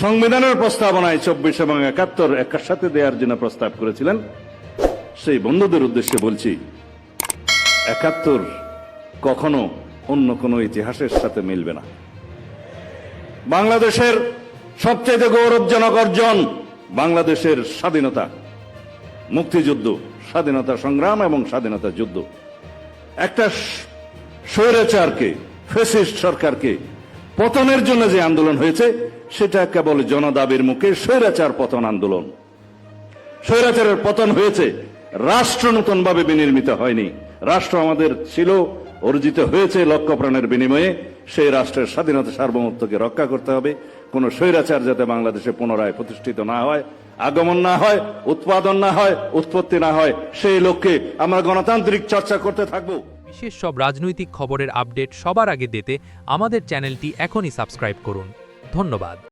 সংবিধানের প্রস্তাবনায় 24 এবং 71 একসাথে দেওয়ার জন্য প্রস্তাব করেছিলেন, সেই বন্ধুদের উদ্দেশ্যে বলছি, 71 কখনো অন্য কোনো ইতিহাসের সাথে মিলবে না। বাংলাদেশের সবচেয়ে গৌরবজনক অর্জন বাংলাদেশের স্বাধীনতা, মুক্তিযুদ্ধ, স্বাধীনতা সংগ্রাম এবং স্বাধীনতা যুদ্ধ। একটা স্বৈরাচারকে, ফ্যাসিস্ট সরকারকে পতনের জন্য যে আন্দোলন হয়েছে, সেটা কেবল জনদাবির মুখে স্বৈরাচার পতন আন্দোলন। স্বৈরাচারের পতন হয়েছে, রাষ্ট্র নতুনভাবে বিনির্মিত হয়নি। রাষ্ট্র আমাদের ছিল, অর্জিত হয়েছে লক্ষ প্রাণের বিনিময়ে। সেই রাষ্ট্রের স্বাধীনতা সার্বভৌমত্বকে রক্ষা করতে হবে। কোন স্বৈরাচার যাতে বাংলাদেশে পুনরায় প্রতিষ্ঠিত না হয়, আগমন না হয়, উৎপাদন না হয়, উৎপত্তি না হয়, সেই লক্ষ্যে আমরা গণতান্ত্রিক চর্চা করতে থাকব। বিশেষ সব রাজনৈতিক খবরের আপডেট সবার আগে দিতে আমাদের চ্যানেলটি এখনই সাবস্ক্রাইব করুন। ধন্যবাদ।